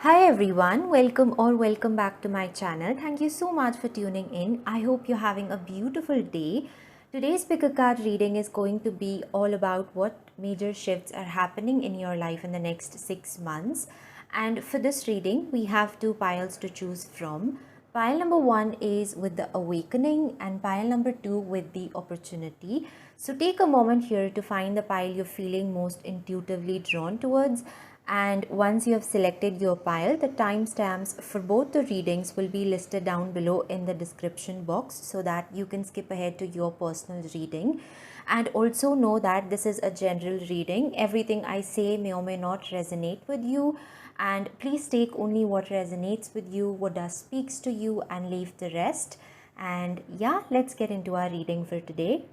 Hi everyone, welcome back to my channel. Thank you so much for tuning in. I hope you're having a beautiful day. Today's pick a card reading is going to be all about what major shifts are happening in your life in the next 6 months. And for this reading, we have two piles to choose from. Pile number one is with the awakening and pile number two with the opportunity. So take a moment here to find the pile you're feeling most intuitively drawn towards. And once you have selected your pile, the timestamps for both the readings will be listed down below in the description box so that you can skip ahead to your personal reading. And also know that this is a general reading. Everything I say may or may not resonate with you. And please take only what resonates with you, what does speaks to you, and leave the rest. And yeah, let's get into our reading for today.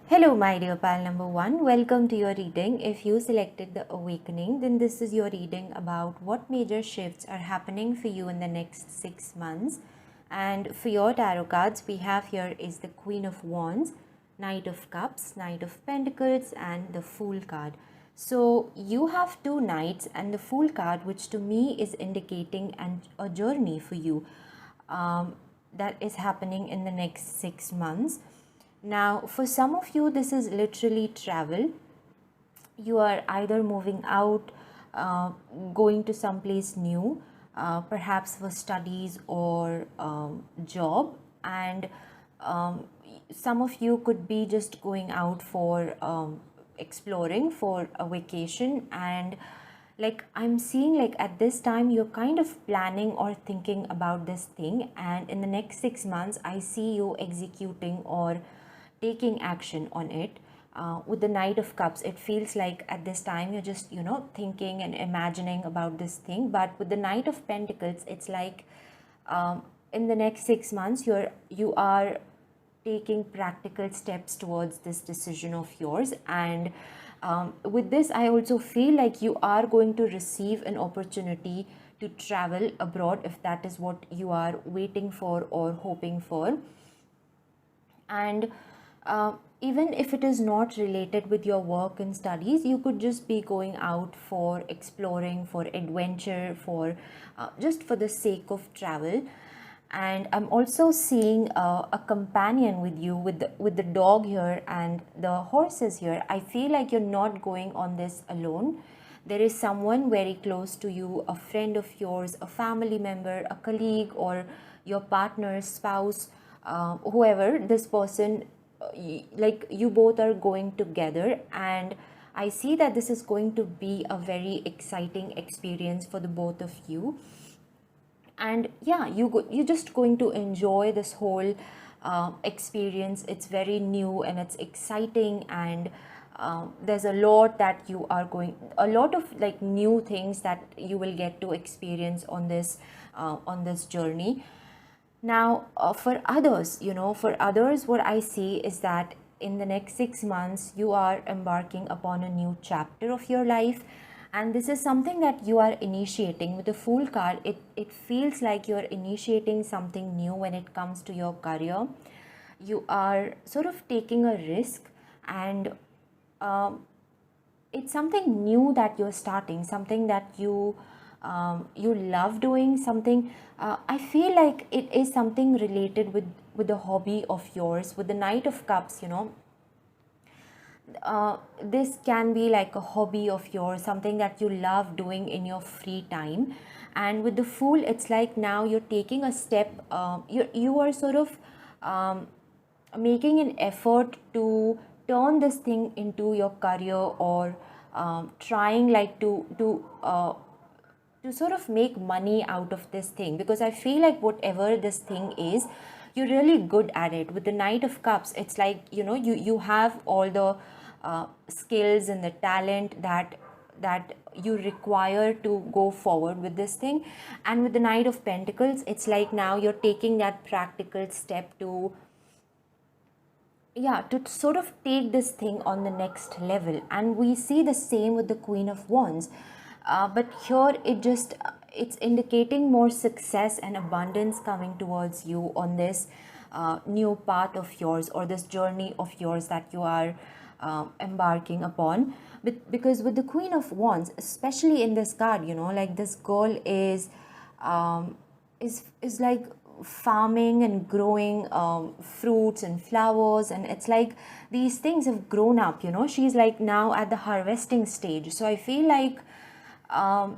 Hello, my dear pal number one. Welcome to your reading. If you selected the awakening, then this is your reading about what major shifts are happening for you in the next 6 months. And for your tarot cards, we have here is the Queen of Wands, Knight of Cups, Knight of Pentacles, and the Fool card. So you have two knights and the Fool card, which to me is indicating a journey for you that is happening in the next 6 months. Now, for some of you, this is literally travel. You are either moving out, going to someplace new, perhaps for studies or job, and some of you could be just going out for exploring for a vacation. And like I'm seeing, like at this time you're kind of planning or thinking about this thing, and in the next 6 months I see you executing or taking action on it. With the Knight of Cups, it feels like at this time you're just thinking and imagining about this thing. But with the Knight of Pentacles, it's like in the next 6 months you are taking practical steps towards this decision of yours. And with this, I also feel like you are going to receive an opportunity to travel abroad if that is what you are waiting for or hoping for. And even if it is not related with your work and studies, you could just be going out for exploring, for adventure, for just for the sake of travel. And I'm also seeing a companion with you, with the dog here and the horses here. I feel like you're not going on this alone. There is someone very close to you, a friend of yours, a family member, a colleague, or your partner, spouse, whoever this person, like you both are going together. And I see that this is going to be a very exciting experience for the both of you. And yeah, you're just going to enjoy this whole experience. It's very new and it's exciting, and there's a lot that you are going, a lot of like new things that you will get to experience on this journey. Now, for others, what I see is that in the next 6 months, you are embarking upon a new chapter of your life. And this is something that you are initiating. With the Fool card, it feels like you're initiating something new when it comes to your career. You are sort of taking a risk, and it's something new that you're starting, something that you love doing, something. I feel like it is something related with the hobby of yours. With the Knight of Cups, this can be like a hobby of yours, something that you love doing in your free time. And with the Fool, it's like now you're taking a step. You are sort of making an effort to turn this thing into your career, or trying like to sort of make money out of this thing, because I feel like whatever this thing is, you're really good at it. With the Knight of Cups, it's like you have all the skills and the talent that you require to go forward with this thing. And with the Knight of Pentacles, it's like now you're taking that practical step to sort of take this thing on the next level. And we see the same with the Queen of Wands, but here it's indicating more success and abundance coming towards you on this new path of yours, or this journey of yours that you are embarking upon. Because with the Queen of Wands, especially in this card, like this girl um, is like farming and growing fruits and flowers, and it's like these things have grown up. She's like now at the harvesting stage. So I feel like um,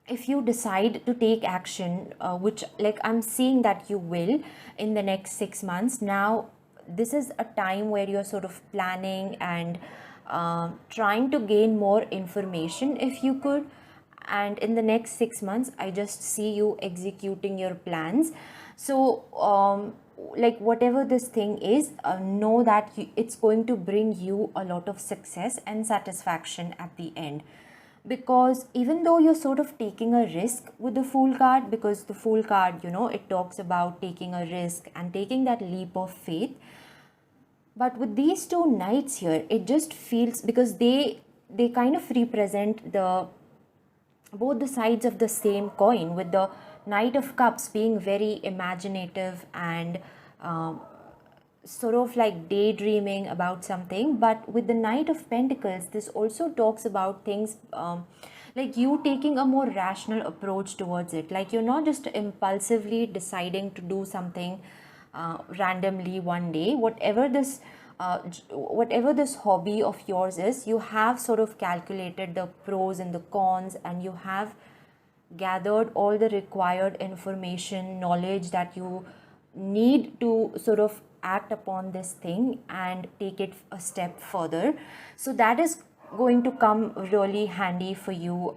if you decide to take action, which like I'm seeing that you will in the next 6 months, now this is a time where you're sort of planning and trying to gain more information if you could. And in the next 6 months, I just see you executing your plans. So like whatever this thing is, know that it's going to bring you a lot of success and satisfaction at the end. Because even though you're sort of taking a risk with the Fool card, because the Fool card, it talks about taking a risk and taking that leap of faith. But with these two knights here, it just feels, because they kind of represent the both the sides of the same coin, with the Knight of Cups being very imaginative and um, sort of like daydreaming about something. But with the Knight of Pentacles, this also talks about things like you taking a more rational approach towards it. Like you're not just impulsively deciding to do something randomly one day. Whatever this hobby of yours is, you have sort of calculated the pros and the cons, and you have gathered all the required information, knowledge that you need to sort of act upon this thing and take it a step further. So that is going to come really handy for you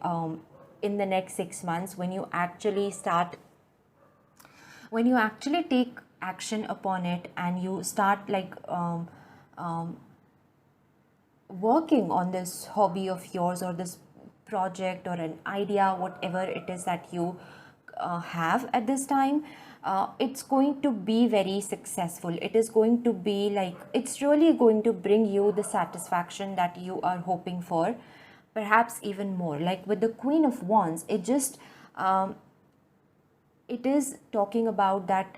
in the next 6 months, when you actually take action upon it, and you start like um, working on this hobby of yours, or this project, or an idea, whatever it is that you have at this time. It's going to be very successful. It is going to be like, it's really going to bring you the satisfaction that you are hoping for, perhaps even more. Like with the Queen of Wands, it is talking about that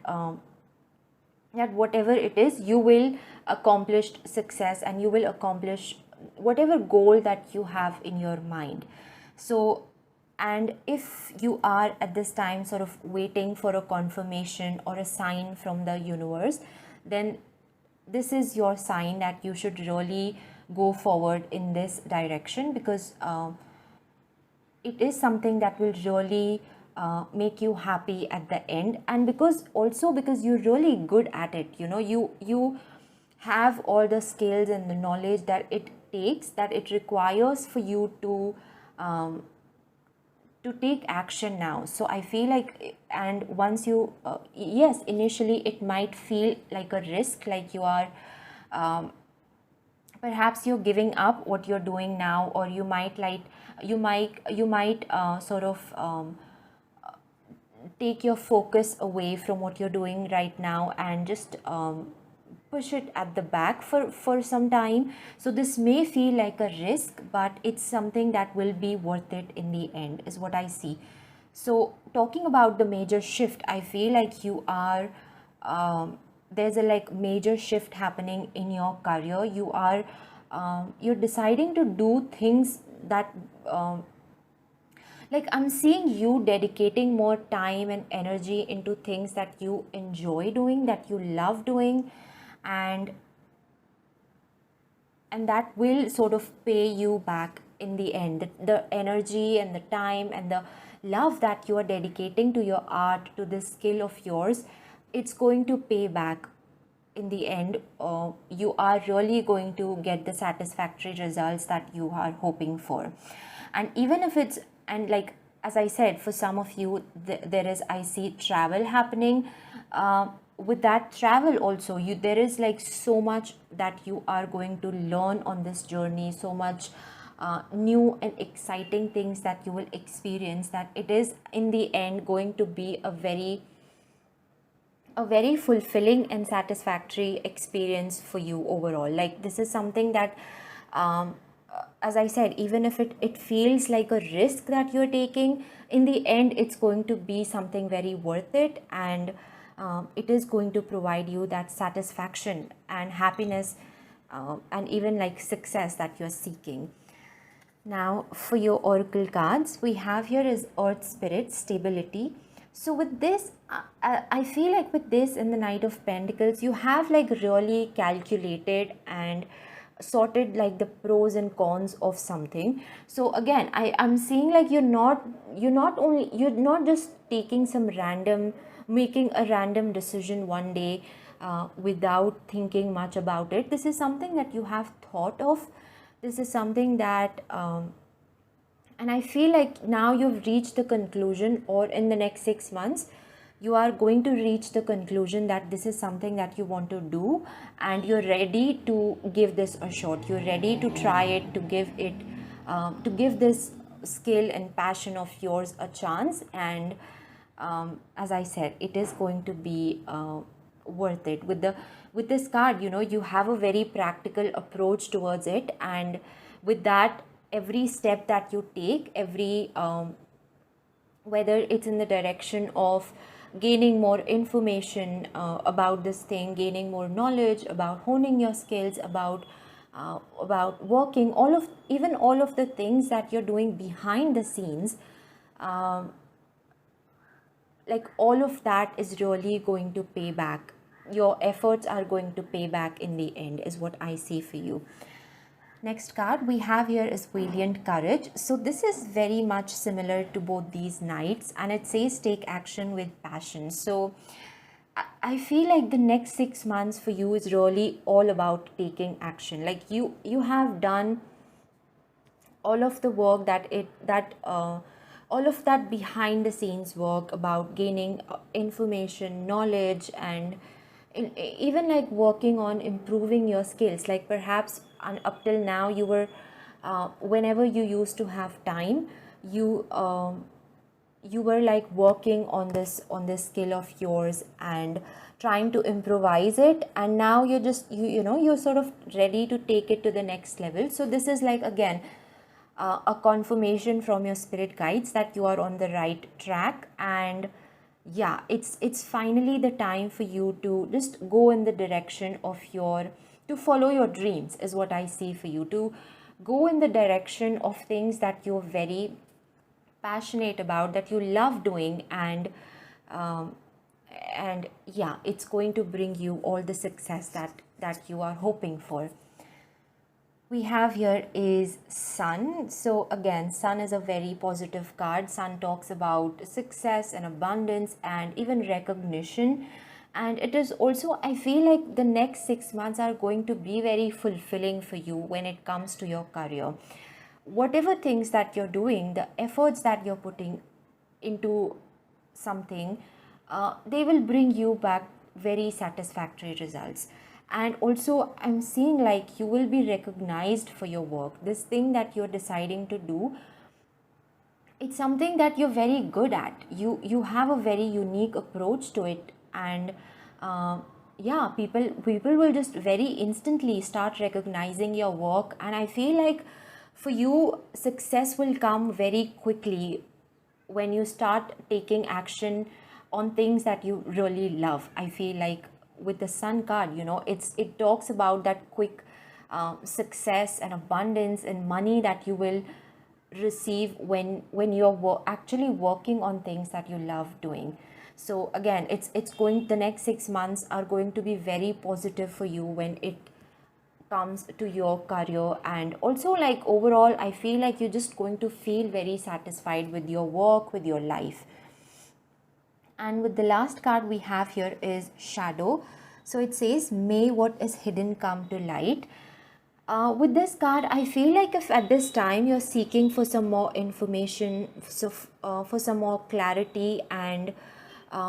whatever it is, you will accomplish success, and you will accomplish whatever goal that you have in your mind. So, and if you are at this time sort of waiting for a confirmation or a sign from the universe, then this is your sign that you should really go forward in this direction, because it is something that will really make you happy at the end. And because you're really good at it, you have all the skills and the knowledge that it requires for you to take action now. So I feel like, and once you yes, initially it might feel like a risk, like you are perhaps you're giving up what you're doing now, or you might sort of take your focus away from what you're doing right now, and just push it at the back for some time. So this may feel like a risk, but it's something that will be worth it in the end, is what I see. So talking about the major shift, I feel like you are there's a like major shift happening in your career. You're deciding to do things that like I'm seeing you dedicating more time and energy into things that you enjoy doing, that you love doing, and that will sort of pay you back in the end. The energy and the time and the love that you are dedicating to your art, to this skill of yours, it's going to pay back in the end. You are really going to get the satisfactory results that you are hoping for. And even if it's, and like as I said, for some of you, there is, I see travel happening. With that travel also, there is like so much that you are going to learn on this journey, so much new and exciting things that you will experience, that it is in the end going to be a very fulfilling and satisfactory experience for you overall. Like this is something that as I said, even if it feels like a risk that you're taking, in the end it's going to be something very worth it, and it is going to provide you that satisfaction and happiness and even like success that you're seeking. Now for your oracle cards, we have here is Earth Spirit, stability. So with this, I feel like with this in the Knight of Pentacles, you have like really calculated and sorted like the pros and cons of something. So again, I'm seeing like you're not just taking some making a random decision one day without thinking much about it. This is something that you have thought of. This is something that and I feel like now you've reached the conclusion, or in the next 6 months you are going to reach the conclusion that this is something that you want to do, and you're ready to give this a shot. You're ready to try it, to give this skill and passion of yours a chance. And as I said, it is going to be worth it. With this card, you have a very practical approach towards it, and with that, every step that you take, every whether it's in the direction of gaining more information about this thing, gaining more knowledge, about honing your skills, about working, all of the things that you're doing behind the scenes, like all of that is really going to pay back. Your efforts are going to pay back in the end, is what I see for you. Next card we have here is Valiant Courage. So this is very much similar to both these knights, and it says take action with passion. So I feel like the next 6 months for you is really all about taking action. Like you have done all of the work all of that behind the scenes work about gaining information, knowledge, and even like working on improving your skills. Like perhaps up till now you were whenever you used to have time, you were like working on this skill of yours and trying to improvise it, and now you're just you're sort of ready to take it to the next level. So this is like again a confirmation from your spirit guides that you are on the right track. And yeah, it's finally the time for you to just go in the direction of to follow your dreams, is what I see for you. To go in the direction of things that you're very passionate about, that you love doing, and yeah, it's going to bring you all the success that you are hoping for. We have here is Sun. So again, Sun is a very positive card. Sun talks about success and abundance and even recognition. And it is also, I feel like the next 6 months are going to be very fulfilling for you when it comes to your career. Whatever things that you're doing, the efforts that you're putting into something, they will bring you back very satisfactory results. And also I'm seeing like you will be recognized for your work. This thing that you're deciding to do, it's something that you're very good at. You have a very unique approach to it, and yeah, people will just very instantly start recognizing your work. And I feel like for you, success will come very quickly when you start taking action on things that you really love. I feel like with the Sun card, it talks about that quick success and abundance and money that you will receive when you're actually working on things that you love doing. So again, the next 6 months are going to be very positive for you when it comes to your career. And also like overall, I feel like you're just going to feel very satisfied with your work, with your life. And with the last card we have here is Shadow. So it says, may what is hidden come to light. With this card, I feel like if at this time you're seeking for some more information, for some more clarity and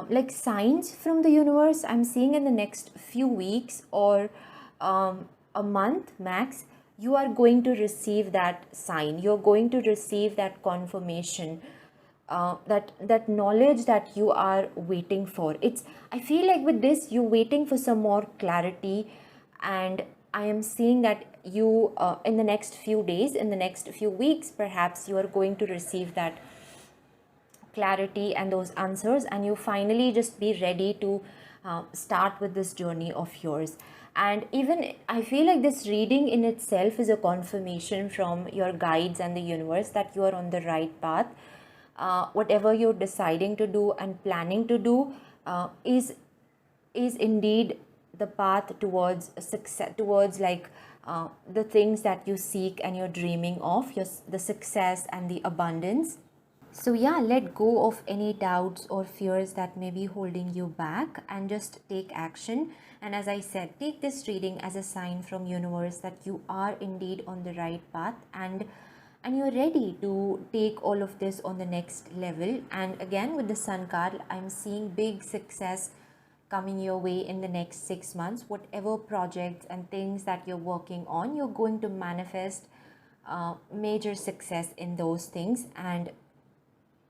like signs from the universe, I'm seeing in the next few weeks or a month max, you are going to receive that sign. You're going to receive that confirmation, that knowledge that you are waiting for. I feel like with this, you're waiting for some more clarity, and I am seeing that you in the next few days, in the next few weeks, perhaps you are going to receive that clarity and those answers, and you finally just be ready to start with this journey of yours. And even I feel like this reading in itself is a confirmation from your guides and the universe that you are on the right path. Whatever you're deciding to do and planning to do is indeed the path towards success, towards like the things that you seek and you're dreaming of, the success and the abundance. So yeah, let go of any doubts or fears that may be holding you back and just take action. And as I said, take this reading as a sign from universe that you are indeed on the right path, and you're ready to take all of this on the next level. And again, with the Sun card, I'm seeing big success coming your way in the next 6 months. Whatever projects and things that you're working on, you're going to manifest major success in those things, and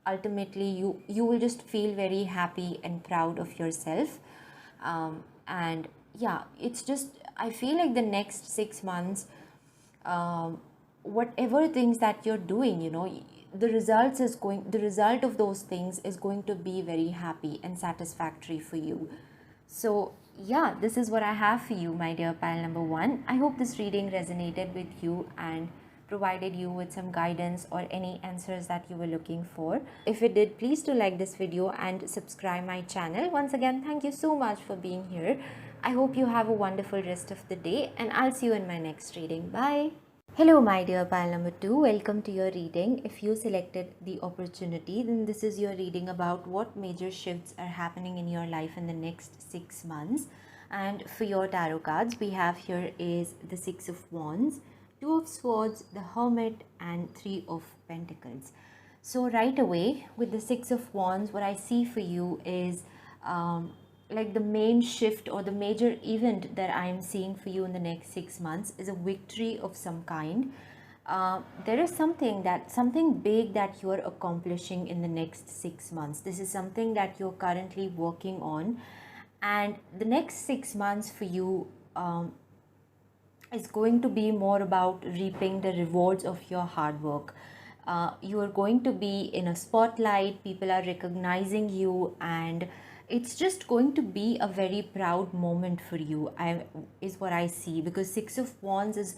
ultimately you will just feel very happy and proud of yourself. And yeah, it's just, I feel like the next 6 months, whatever things that you're doing, the result of those things is going to be very happy and satisfactory for you. So yeah, this is what I have for you, my dear pile number one. I hope this reading resonated with you and provided you with some guidance or any answers that you were looking for. If it did, please do like this video and subscribe my channel. Once again, thank you so much for being here. I hope you have a wonderful rest of the day, and I'll see you in my next reading. Bye. Hello, my dear pile number two. Welcome to your reading. If you selected the opportunity, then this is your reading about what major shifts are happening in your life in the next 6 months. And for your tarot cards, we have here is the Six of Wands, Two of Swords, the Hermit, and Three of Pentacles. So right away, with the Six of Wands, what I see for you is like the main shift or the major event that I am seeing for you in the next 6 months is a victory of some kind. There is something big that you are accomplishing in the next 6 months. This is something that you're currently working on, and the next 6 months for you is going to be more about reaping the rewards of your hard work. You are going to be in a spotlight, people are recognizing you, and it's just going to be a very proud moment for you, is what I see, because Six of Wands is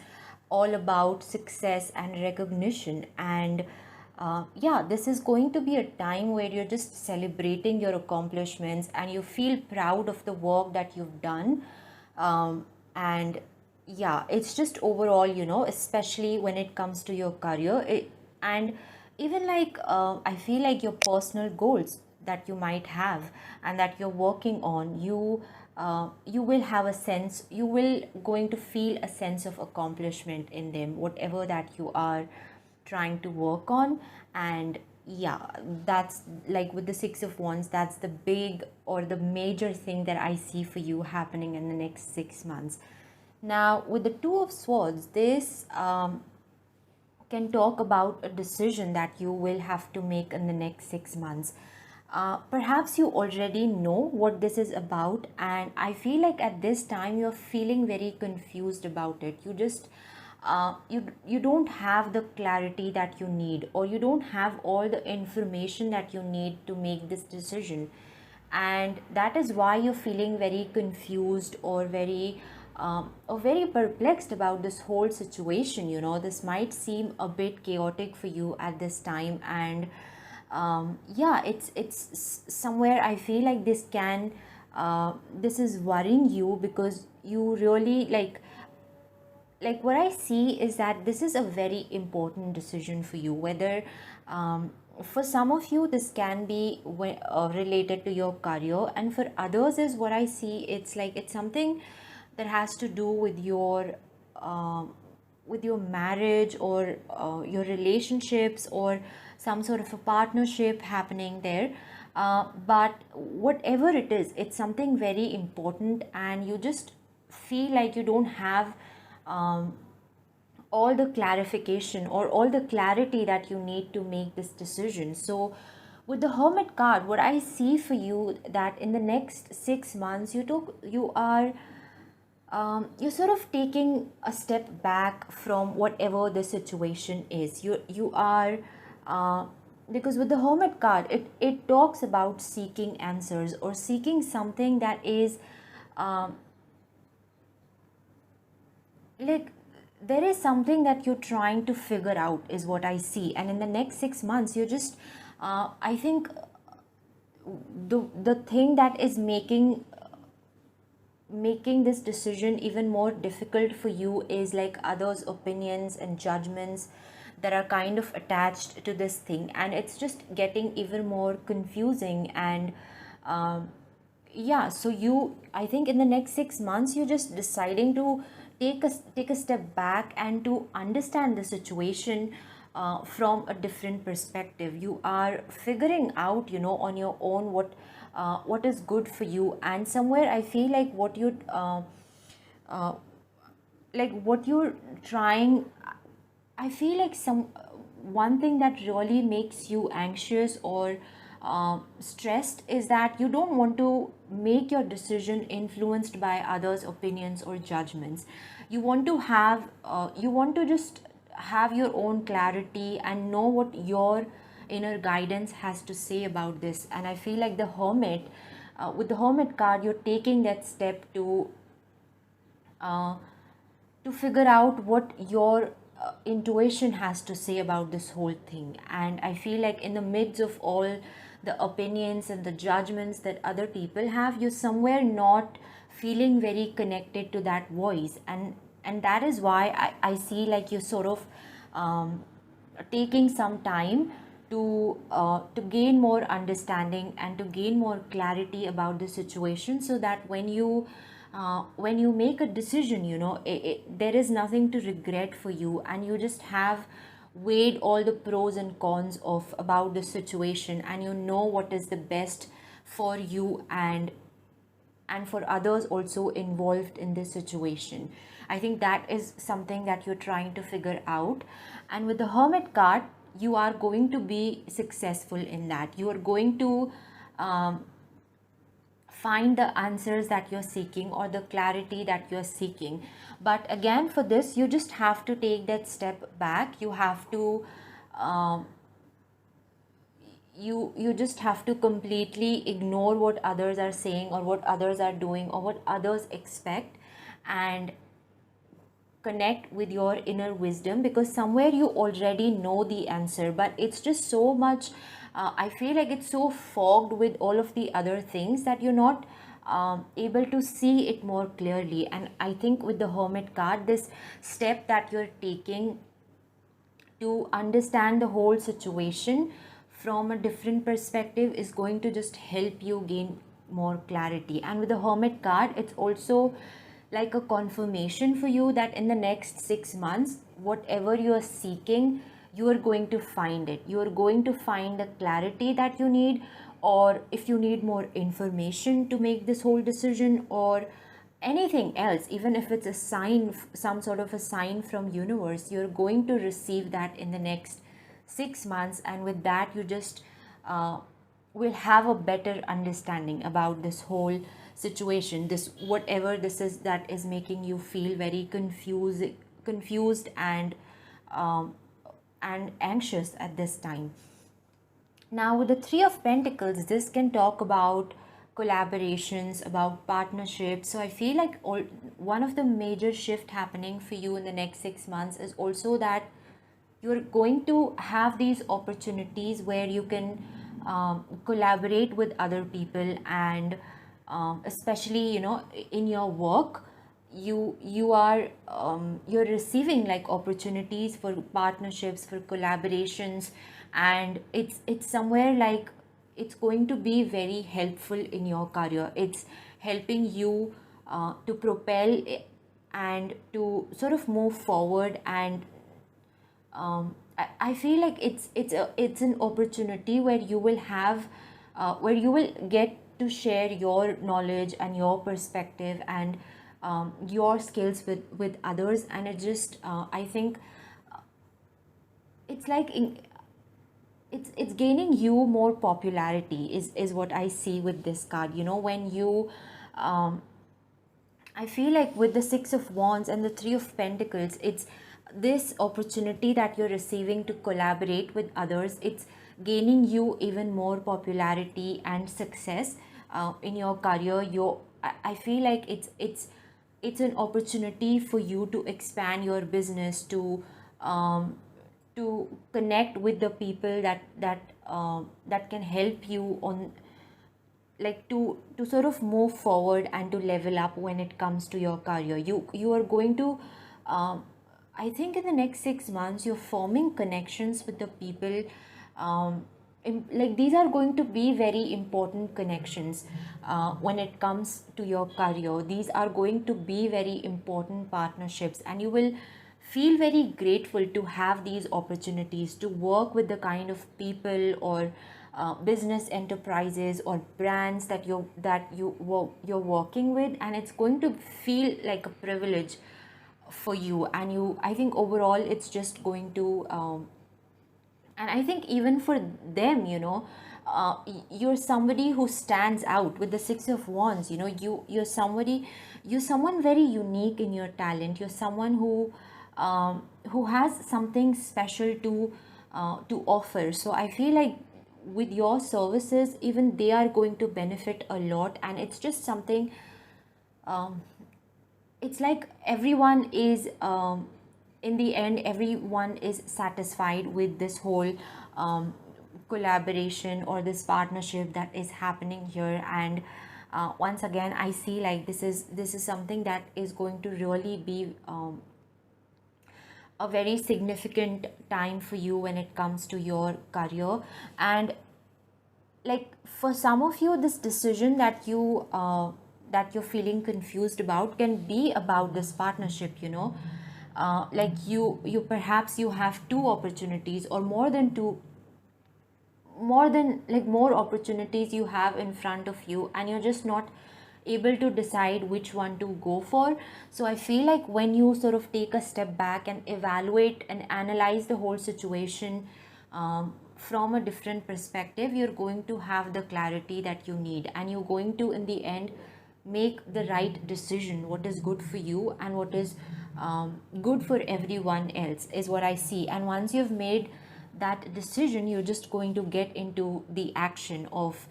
all about success and recognition. And yeah, this is going to be a time where you're just celebrating your accomplishments and you feel proud of the work that you've done. And yeah, it's just overall, especially when it comes to your career, and even like I feel like your personal goals that you might have and that you're working on, you will have a sense, you will going to feel a sense of accomplishment in them, whatever that you are trying to work on. And yeah, that's like with the Six of Wands, that's the big or the major thing that I see for you happening in the next 6 months. Now with the Two of Swords, this can talk about a decision that you will have to make in the next 6 months. Perhaps you already know what this is about, and I feel like at this time you're feeling very confused about it. You just you don't have the clarity that you need, or you don't have all the information that you need to make this decision, and that is why you're feeling very confused or very perplexed about this whole situation. This might seem a bit chaotic for you at this time, and yeah, it's somewhere I feel like this is worrying you, because you really like what I see is that this is a very important decision for you, whether for some of you this can be related to your career, and for others is what I see, it's like it's something that has to do with your marriage, or your relationships, or some sort of a partnership happening there. But whatever it is, it's something very important, and you just feel like you don't have all the clarification or all the clarity that you need to make this decision. So with the Hermit card, what I see for you, that in the next 6 months you're sort of taking a step back from whatever the situation is. You are because with the Hermit card, it talks about seeking answers or seeking something that is um, like there is something that you're trying to figure out, is what I see. And in the next 6 months, you're just I think the thing that is making this decision even more difficult for you is like others' opinions and judgments that are kind of attached to this thing, and it's just getting even more confusing. And um, yeah, so you, I think in the next 6 months, you're just deciding to take a step back and to understand the situation from a different perspective. You are figuring out, on your own, what is good for you. And somewhere I feel like uh, what you're trying, I feel like some one thing that really makes you anxious or stressed is that you don't want to make your decision influenced by others' opinions or judgments. You want to just have your own clarity and know what your inner guidance has to say about this. And I feel like with the Hermit card, you're taking that step uh, to figure out what your intuition has to say about this whole thing. And I feel like in the midst of all the opinions and the judgments that other people have, you're somewhere not feeling very connected to that voice. And that is why I see like you're sort of taking some time to gain more understanding and to gain more clarity about the situation, so that when you make a decision, there is nothing to regret for you, and you just have weighed all the pros and cons of about the situation, and you know what is the best for you and for others also involved in this situation. I think that is something that you're trying to figure out. And with the Hermit card, you are going to be successful in that. You are going to find the answers that you're seeking or the clarity that you're seeking. But again, for this, you just have to take that step back. You have to um, you just have to completely ignore what others are saying or what others are doing or what others expect, and connect with your inner wisdom, because somewhere you already know the answer, but it's just so much I feel like it's so fogged with all of the other things that you're not able to see it more clearly. And I think with the Hermit card, this step that you're taking to understand the whole situation from a different perspective is going to just help you gain more clarity. And with the Hermit card, it's also like a confirmation for you that in the next 6 months, whatever you are seeking, you are going to find it. You are going to find the clarity that you need, or if you need more information to make this whole decision, or anything else, even if it's a sign, some sort of a sign from universe, you're going to receive that in the next 6 months. And with that, you just will have a better understanding about this whole situation, this whatever this is that is making you feel very confused um, and anxious at this time. Now, with the Three of Pentacles, this can talk about collaborations, about partnerships. So I feel like one of the major shift happening for you in the next 6 months is also that you're going to have these opportunities where you can collaborate with other people, and especially in your work, you are you're receiving like opportunities for partnerships, for collaborations, and it's somewhere like it's going to be very helpful in your career. It's helping you to propel and to sort of move forward. And I feel like it's an opportunity where you will have where you will get to share your knowledge and your perspective and your skills with others. And it just I think it's like it's gaining you more popularity is what I see with this card. When you I feel like with the Six of Wands and the Three of Pentacles, it's this opportunity that you're receiving to collaborate with others. gaining you even more popularity and success in your career. I feel like it's an opportunity for you to expand your business, um, to connect with the people that can help you on, like, to sort of move forward and to level up when it comes to your career. You are going to, um, I think in the next 6 months you're forming connections with the people, like these are going to be very important connections when it comes to your career. These are going to be very important partnerships, and you will feel very grateful to have these opportunities to work with the kind of people or business enterprises or brands you're working with, and it's going to feel like a privilege for you. And I think overall it's just going to, and I think even for them, you're somebody who stands out with the Six of Wands. You're someone very unique in your talent. You're someone who has something special to offer. So I feel like with your services, even they are going to benefit a lot. And it's just something, um, it's like everyone is, in the end everyone is satisfied with this whole collaboration or this partnership that is happening here. And once again I see like this is something that is going to really be a very significant time for you when it comes to your career. And like for some of you, this decision that you're feeling confused about can be about this partnership. Like you perhaps you have two opportunities, or more than two, more than like more opportunities you have in front of you, and you're just not able to decide which one to go for. So I feel like when you sort of take a step back and evaluate and analyze the whole situation from a different perspective, you're going to have the clarity that you need, and you're going to in the end make the right decision, what is good for you and what is good for everyone else, is what I see. And once you've made that decision, you're just going to get into the action of,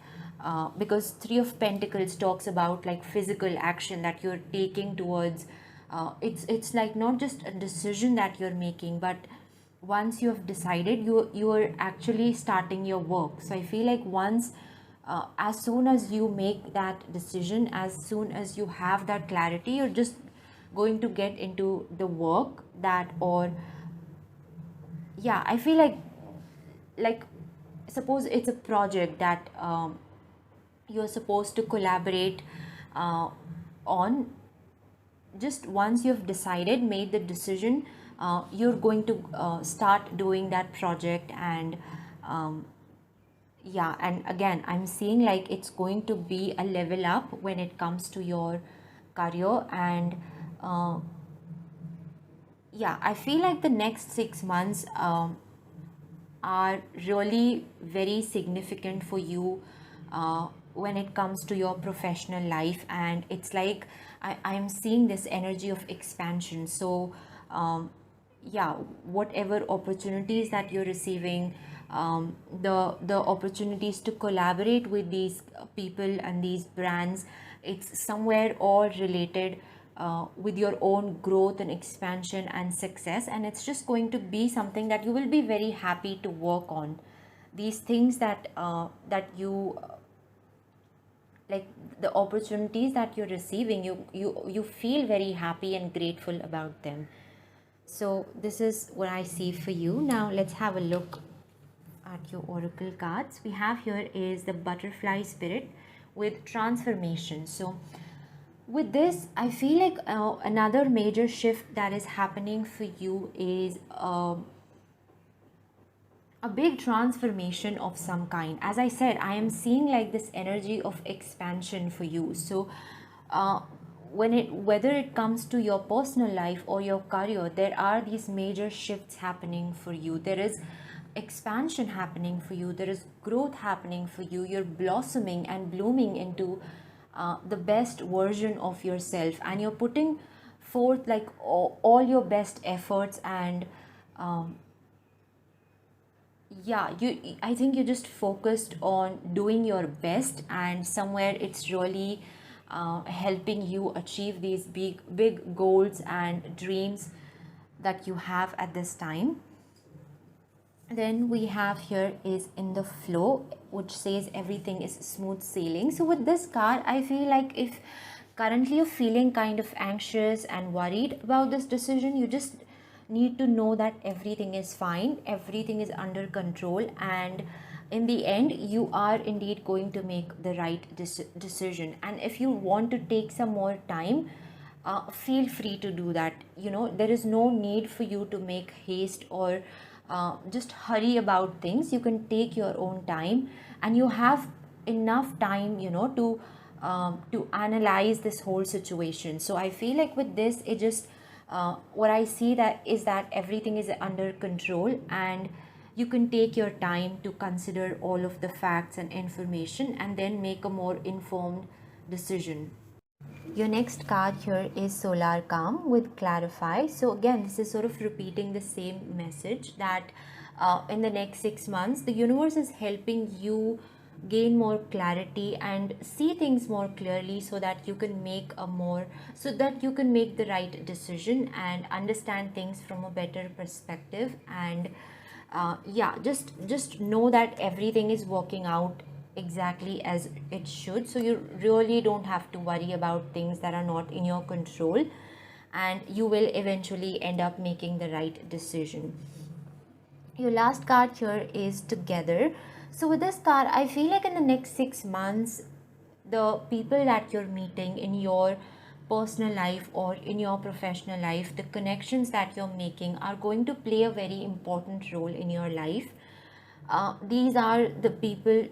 because Three of Pentacles talks about like physical action that you're taking towards, it's like not just a decision that you're making, but once you have decided, you are actually starting your work. So I feel like once, as soon as you make that decision, as soon as you have that clarity, you're just going to get into the work that, or yeah, I feel like suppose it's a project that you're supposed to collaborate on. Just once you've decided, made the decision, you're going to start doing that project. And yeah, and again I'm seeing like it's going to be a level up when it comes to your career. And uh, yeah, I feel like the next 6 months are really very significant for you when it comes to your professional life. And it's like I'm seeing this energy of expansion. So yeah, whatever opportunities that you're receiving, the opportunities to collaborate with these people and these brands, it's somewhere all related with your own growth and expansion and success. And it's just going to be something that you will be very happy to work on. These things that you like, the opportunities that you're receiving, you feel very happy and grateful about them. So this is what I see for you. Now let's have a look at your oracle cards. We have here is the butterfly spirit with transformation. So with this, I feel like another major shift that is happening for you is a big transformation of some kind. As I said, I am seeing like this energy of expansion for you. So whether it comes to your personal life or your career, there are these major shifts happening for you. There is expansion happening for you, there is growth happening for you. You're blossoming and blooming into the best version of yourself, and you're putting forth like all your best efforts. And um, Yeah, I think you just focused on doing your best, and somewhere it's really helping you achieve these big goals and dreams that you have at this time. Then we have here is in the flow, which says everything is smooth sailing. So with this card, I feel like if currently you're feeling kind of anxious and worried about this decision, you just need to know that everything is fine, everything is under control, and in the end you are indeed going to make the right decision. And if you want to take some more time, feel free to do that. There is no need for you to make haste or just hurry about things. You can take your own time, and you have enough time to analyze this whole situation. So I feel like with this, it just what I see that is that everything is under control, and you can take your time to consider all of the facts and information and then make a more informed decision. Your next card here is Solar Calm with Clarify. So again, this is sort of repeating the same message that in the next 6 months, the universe is helping you gain more clarity and see things more clearly, so that you can make the right decision and understand things from a better perspective. And yeah, just know that everything is working out exactly as it should, so you really don't have to worry about things that are not in your control, and you will eventually end up making the right decision. Your last card here is Together. So with this card, I feel like in the next 6 months, the people that you're meeting in your personal life or in your professional life, the connections that you're making are going to play a very important role in your life. These are the people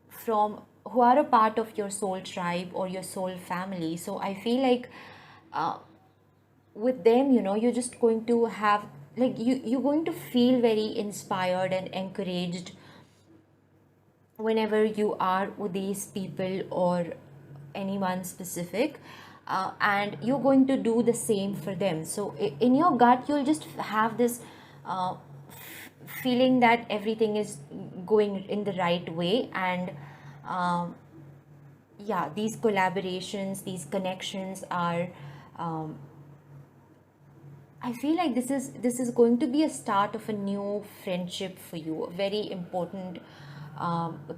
from who are a part of your soul tribe or your soul family. So I feel like with them, you're just going to have, like, you're going to feel very inspired and encouraged whenever you are with these people or anyone specific, and you're going to do the same for them. So in your gut, you'll just have this feeling that everything is going in the right way. And um, yeah, these collaborations, these connections are, I feel like this is going to be a start of a new friendship for you, very important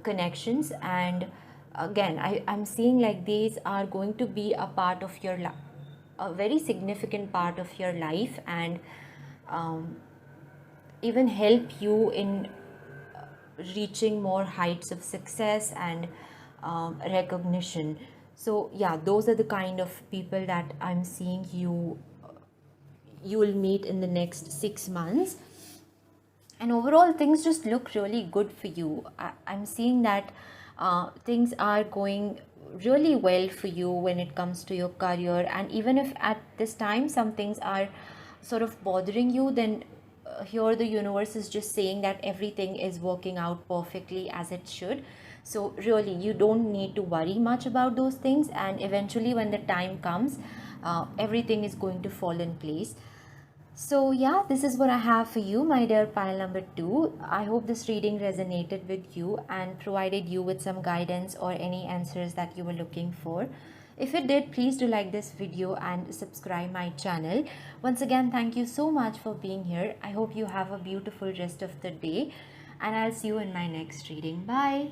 connections. And again, I'm seeing like these are going to be a part of your life, a very significant part of your life, and um, even help you in reaching more heights of success and recognition. So yeah, those are the kind of people that I'm seeing you will meet in the next 6 months. And overall, things just look really good for you. I'm seeing that things are going really well for you when it comes to your career. And even if at this time some things are sort of bothering you, then here the universe is just saying that everything is working out perfectly as it should. So really, you don't need to worry much about those things, and eventually when the time comes, everything is going to fall in place. So, yeah, this is what I have for you, my dear pile number two. I hope this reading resonated with you and provided you with some guidance or any answers that you were looking for. If it did, please do like this video and subscribe my channel. Once again, thank you so much for being here. I hope you have a beautiful rest of the day, and I'll see you in my next reading. Bye.